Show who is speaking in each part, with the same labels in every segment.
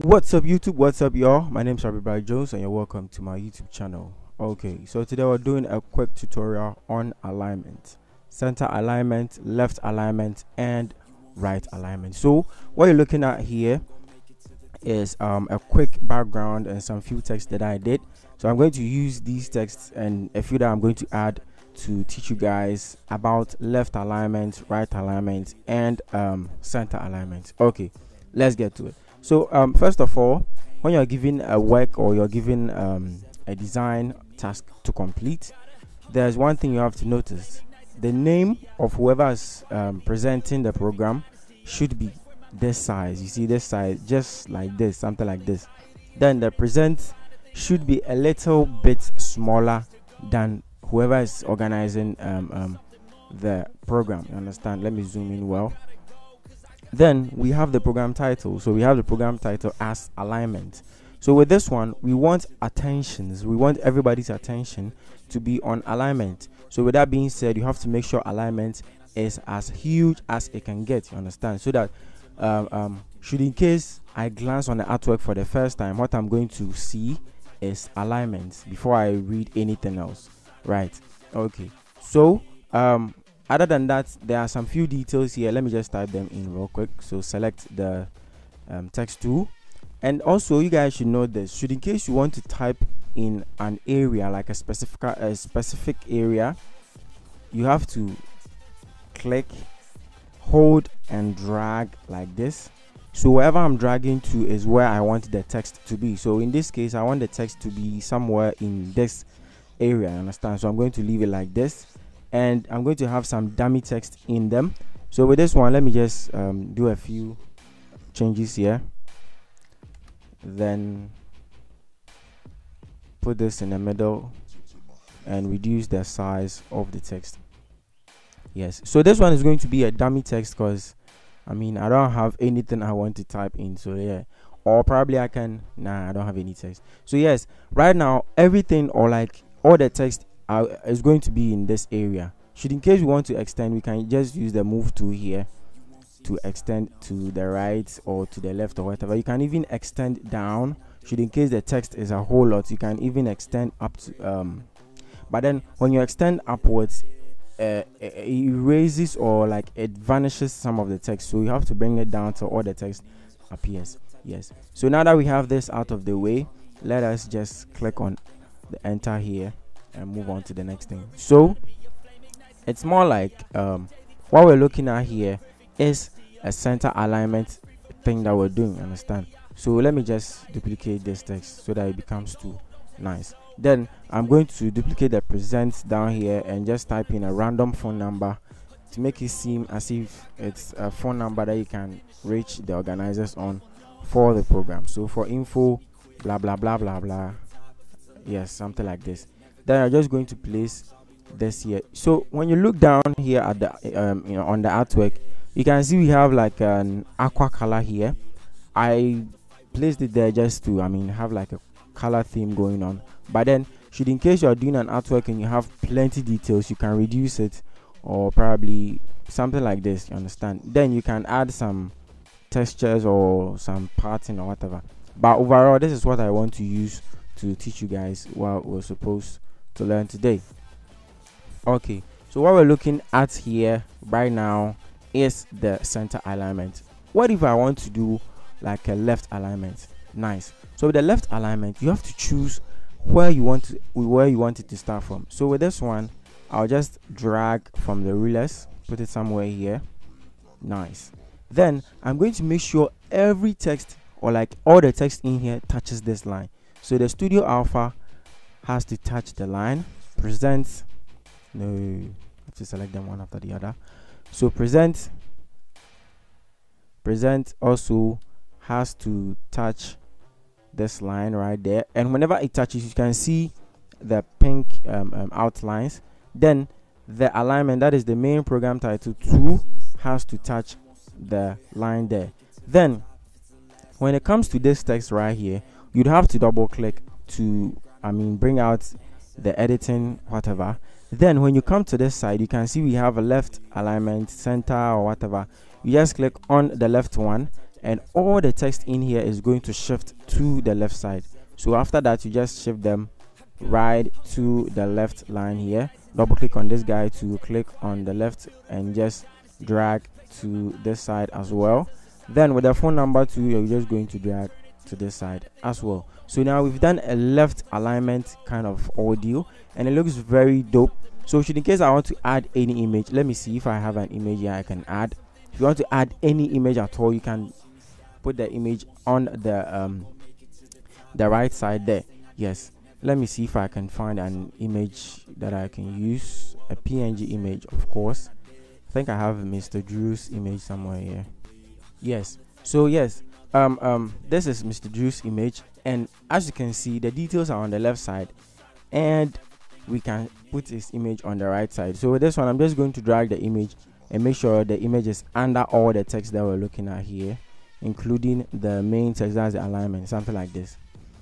Speaker 1: What's up YouTube, what's up y'all? My name is Rabbi Bright Jones and you're welcome to my YouTube channel. Okay, so today we're doing a quick tutorial on alignment, center alignment, left alignment and right alignment. So what you're looking at here is a quick background and some few texts that I did. So I'm going to use these texts and a few that I'm going to add to teach you guys about left alignment, right alignment and center alignment. Okay, let's get to it. So first of all, when you're given a work or you're given a design task to complete, there's one thing you have to notice. The name of whoever is presenting the program should be this size. You see this size, just like this, something like this. Then the present should be a little bit smaller than whoever is organizing the program. You understand? Let me zoom in well. Then we have the program title. So we have the program title as alignment. So with this one, we want attentions. We want everybody's attention to be on alignment. So with that being said, you have to make sure alignment is as huge as it can get. You understand? So that should in case I glance on the artwork for the first time, what I'm going to see is alignment before I read anything else. Right? Okay. So other than that, there are some few details here. Let me just type them in real quick. So select the text tool, and also you guys should know this. Should in case you want to type in an area, like a specific area, you have to click, hold and drag like this. So wherever I'm dragging to is where I want the text to be. So in this case, I want the text to be somewhere in this area, understand? So I'm going to leave it like this, and I'm going to have some dummy text in them. So with this one, let me just do a few changes here, then put this in the middle and reduce the size of the text. Yes, so this one is going to be a dummy text because I don't have anything I want to type in. So yeah, or probably I can, I don't have any text. So yes, right now everything, or like all the text is going to be in this area. Should in case we want to extend, we can just use the move tool here to extend to the right or to the left or whatever. You can even extend down. Should in case the text is a whole lot, you can even extend up to but then when you extend upwards, it erases or like it vanishes some of the text, so you have to bring it down so all the text appears. Yes, so now that we have this out of the way, let us just click on the enter here and move on to the next thing. So it's more like what we're looking at here is a center alignment thing that we're doing, understand? So let me just duplicate this text so that it becomes too nice. Then I'm going to duplicate the present down here and just type in a random phone number to make it seem as if it's a phone number that you can reach the organizers on for the program. So for info blah blah blah blah blah, yes, something like this. Then I'm just going to place this here. So when you look down here at the on the artwork, you can see we have like an aqua color here. I placed it there just to have like a color theme going on. But then should in case you're doing an artwork and you have plenty details, you can reduce it, or probably something like this, you understand? Then you can add some textures or some pattern or whatever. But overall, this is what I want to use to teach you guys what we're supposed to learn today. Okay, so what we're looking at here right now is the center alignment. What if I want to do like a left alignment? Nice. So with the left alignment, you have to choose where you want it to start from. So with this one, I'll just drag from the rulers, put it somewhere here. Nice. Then I'm going to make sure every text, or like all the text in here, touches this line. So the Studio Alpha has to touch the line. Present, no, I have to select them one after the other. So present also has to touch this line right there, and whenever it touches, you can see the pink outlines. Then the alignment, that is the main program title 2, has to touch the line there. Then when it comes to this text right here, you'd have to double click to bring out the editing whatever. Then when you come to this side, you can see we have a left alignment, center or whatever. You just click on the left one, and all the text in here is going to shift to the left side. So after that, you just shift them right to the left line here. Double click on this guy to click on the left and just drag to this side as well. Then with the phone number too, you're just going to drag to this side as well. So now we've done a left alignment kind of audio, and it looks very dope. So should in case I want to add any image, let me see if I have an image here I can add. If you want to add any image at all, you can put the image on the right side there. Yes, let me see if I can find an image that I can use, a PNG image, of course. I think I have Mr. Drew's image somewhere here. Yes, so yes, this is Mr. Drew's image, and as you can see, the details are on the left side, and we can put his image on the right side. So with this one, I'm just going to drag the image and make sure the image is under all the text that we're looking at here, including the main text, that's the alignment, something like this,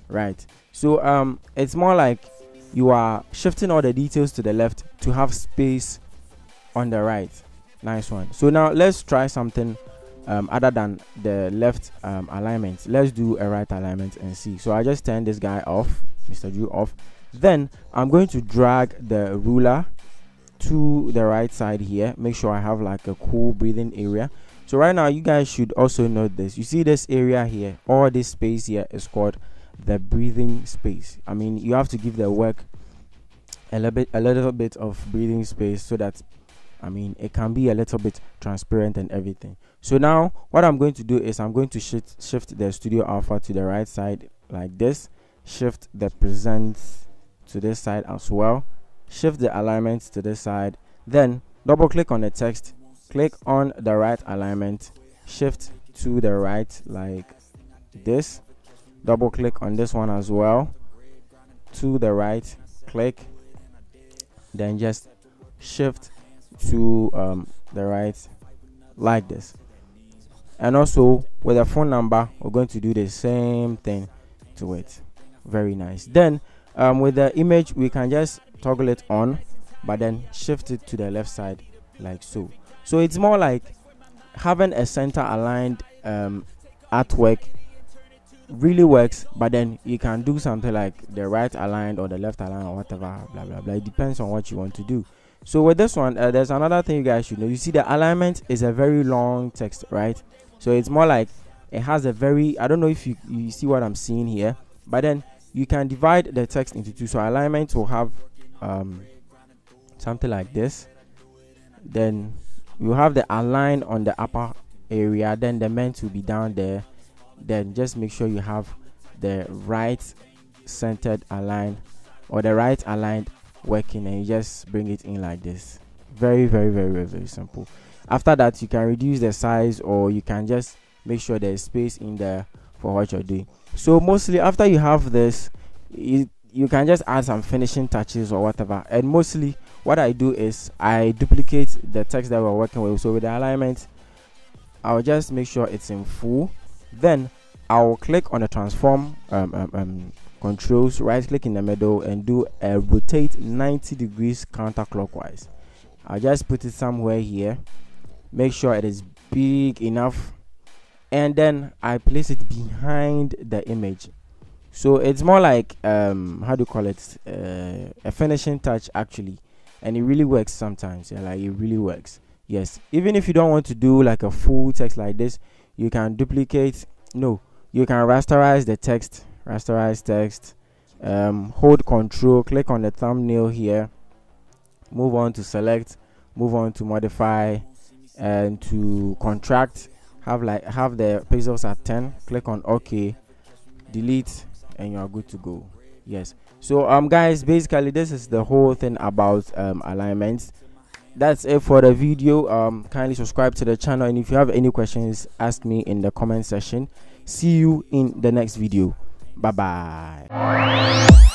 Speaker 1: right? So it's more like you are shifting all the details to the left to have space on the right. Nice one. So now let's try something other than the left alignment. Let's do a right alignment and see. So I just turn this guy off, Mr. Drew off. Then I'm going to drag the ruler to the right side here. Make sure I have like a cool breathing area. So right now, you guys should also note this. You see this area here, all this space here is called the breathing space. I mean, you have to give the work a little bit of breathing space so that, I mean, it can be a little bit transparent and everything. So now what I'm going to do is I'm going to shift the Studio Alpha to the right side like this, shift the presents to this side as well, shift the alignment to this side, then double click on the text, click on the right alignment, shift to the right like this, double click on this one as well, to the right, click, then just shift to the right like this. And also with a phone number, we're going to do the same thing to it. Very nice. Then with the image, we can just toggle it on, but then shift it to the left side like so. So it's more like having a center aligned artwork really works, but then you can do something like the right aligned or the left aligned or whatever, blah blah blah. It depends on what you want to do. So with this one, there's another thing you guys should know. You see the alignment is a very long text, right? So it's more like it has a very, I don't know if you see what I'm seeing here, but then you can divide the text into two. So alignment will have something like this, then you have the align on the upper area, then the meant will be down there. Then just make sure you have the right centered align or the right aligned working, and you just bring it in like this. Very, very, very, very, very simple. After that, you can reduce the size, or you can just make sure there's space in there for what you're doing. So mostly after you have this, you can just add some finishing touches or whatever. And mostly what I do is I duplicate the text that we're working with. So with the alignment, I'll just make sure it's in full. Then I'll click on the transform controls, right click in the middle, and do a rotate 90 degrees counterclockwise. I'll just put it somewhere here, make sure it is big enough, and then I place it behind the image. So it's more like how do you call it, a finishing touch actually, and it really works sometimes. Yeah, like it really works. Yes, even if you don't want to do like a full text like this, you can duplicate, you can rasterize the text, rasterize text, hold control, click on the thumbnail here, move on to select, move on to modify, and to contract, have the pixels at 10, click on OK, delete, and you are good to go. Yes, so guys, basically this is the whole thing about alignments. That's it for the video. Kindly subscribe to the channel, and if you have any questions, ask me in the comment section. See you in the next video. Bye bye.